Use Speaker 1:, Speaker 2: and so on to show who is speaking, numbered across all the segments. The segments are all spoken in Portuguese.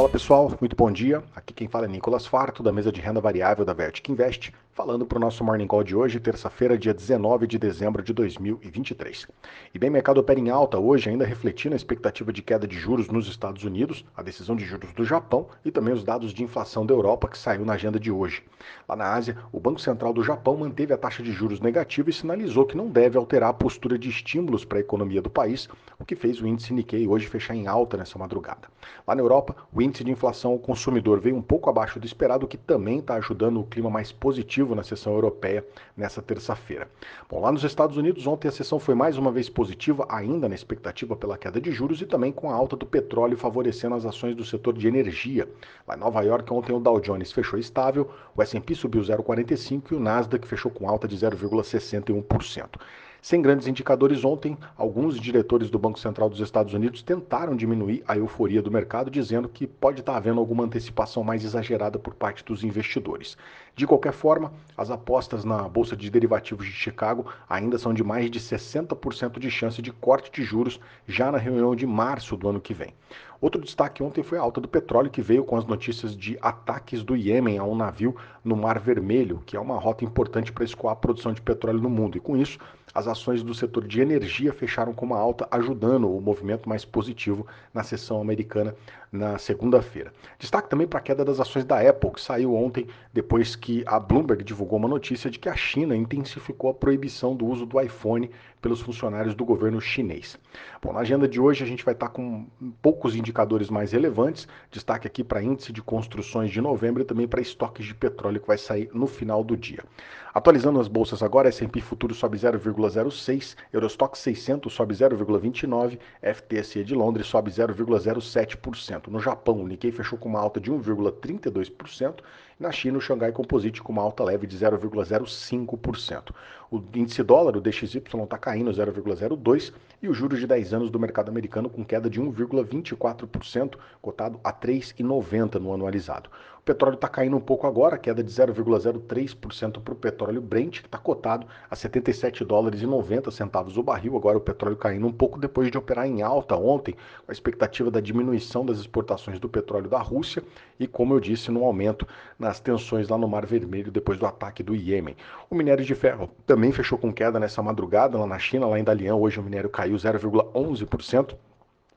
Speaker 1: Fala pessoal, muito bom dia. Aqui quem fala é Nicolas Farto, da mesa de renda variável da Vertic Invest, falando para o nosso Morning Call de hoje, terça-feira, dia 19 de dezembro de 2023. E bem, o mercado opera em alta hoje, ainda refletindo a expectativa de queda de juros nos Estados Unidos, a decisão de juros do Japão e também os dados de inflação da Europa que saiu na agenda de hoje. Lá na Ásia, o Banco Central do Japão manteve a taxa de juros negativa e sinalizou que não deve alterar a postura de estímulos para a economia do país, o que fez o índice Nikkei hoje fechar em alta nessa madrugada. Lá na Europa, o índice de inflação ao consumidor veio um pouco abaixo do esperado, o que também está ajudando o clima mais positivo na sessão europeia nessa terça-feira. Bom, lá nos Estados Unidos, ontem a sessão foi mais uma vez positiva, ainda na expectativa pela queda de juros e também com a alta do petróleo favorecendo as ações do setor de energia. Lá em Nova York, ontem o Dow Jones fechou estável, o S&P subiu 0,45% e o Nasdaq fechou com alta de 0,61%. Sem grandes indicadores ontem, alguns diretores do Banco Central dos Estados Unidos tentaram diminuir a euforia do mercado, dizendo que pode estar havendo alguma antecipação mais exagerada por parte dos investidores. De qualquer forma, as apostas na Bolsa de Derivativos de Chicago ainda são de mais de 60% de chance de corte de juros já na reunião de março do ano que vem. Outro destaque ontem foi a alta do petróleo, que veio com as notícias de ataques do Iêmen a um navio no Mar Vermelho, que é uma rota importante para escoar a produção de petróleo no mundo. E com isso, as ações do setor de energia fecharam com uma alta, ajudando o movimento mais positivo na sessão americana na segunda-feira. Destaque também para a queda das ações da Apple, que saiu ontem depois que a Bloomberg divulgou uma notícia de que a China intensificou a proibição do uso do iPhone pelos funcionários do governo chinês. Bom, na agenda de hoje a gente vai estar com poucos indicadores mais relevantes, destaque aqui para índice de construções de novembro e também para estoques de petróleo que vai sair no final do dia. Atualizando as bolsas agora, S&P Futuro sobe 0,06, Eurostoxx 600 sobe 0,29, FTSE de Londres sobe 0,07%. No Japão, o Nikkei fechou com uma alta de 1,32%, e na China, o Xangai Composite com uma alta leve de 0,05%. O índice dólar, o DXY, está caindo 0,02% e os juros de 10 anos do mercado americano com queda de 1,24%, cotado a 3,90 no anualizado. O petróleo está caindo um pouco agora, queda de 0,03% para o petróleo Brent, que está cotado a $77,90 o barril. Agora o petróleo caindo um pouco depois de operar em alta ontem, com a expectativa da diminuição das exportações do petróleo da Rússia e, como eu disse, no aumento nas tensões lá no Mar Vermelho depois do ataque do Iêmen. O minério de ferro também fechou com queda nessa madrugada lá na China, lá em Dalian. Hoje o minério caiu 0,11%.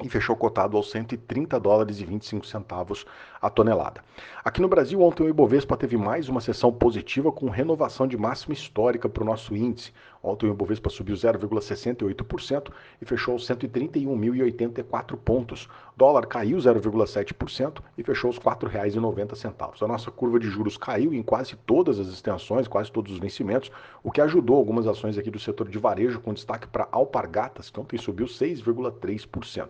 Speaker 1: E fechou cotado aos $130,25 a tonelada. Aqui no Brasil, ontem o Ibovespa teve mais uma sessão positiva com renovação de máxima histórica para o nosso índice. Ontem o Ibovespa subiu 0,68% e fechou aos 131.084 pontos. O dólar caiu 0,7% e fechou aos R$ 4,90. A nossa curva de juros caiu em quase todas as extensões, quase todos os vencimentos, o que ajudou algumas ações aqui do setor de varejo, com destaque para Alpargatas, que ontem subiu 6,3%.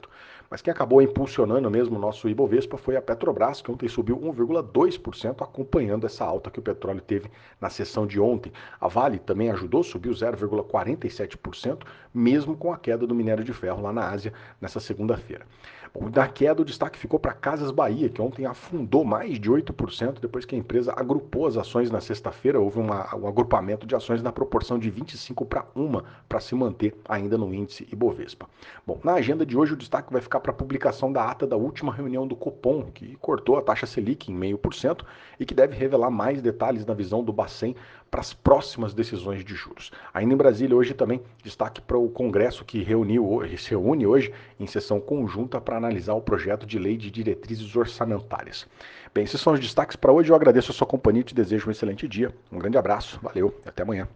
Speaker 1: Mas quem acabou impulsionando mesmo o nosso Ibovespa foi a Petrobras, que ontem subiu 1,2%, acompanhando essa alta que o petróleo teve na sessão de ontem. A Vale também ajudou, subiu 0,47%, mesmo com a queda do minério de ferro lá na Ásia nessa segunda-feira. Bom, da queda, o destaque ficou para Casas Bahia, que ontem afundou mais de 8% depois que a empresa agrupou as ações na sexta-feira. Houve um agrupamento de ações na proporção de 25 para 1 para se manter ainda no índice Ibovespa. Bom, na agenda de hoje o destaque vai ficar para a publicação da ata da última reunião do Copom, que cortou a taxa Selic em 0,5% e que deve revelar mais detalhes na visão do Bacen para as próximas decisões de juros. Ainda em Brasília, hoje também, destaque para o Congresso que se reúne hoje em sessão conjunta para analisar o projeto de lei de diretrizes orçamentárias. Bem, esses são os destaques para hoje. Eu agradeço a sua companhia e te desejo um excelente dia. Um grande abraço, valeu e até amanhã.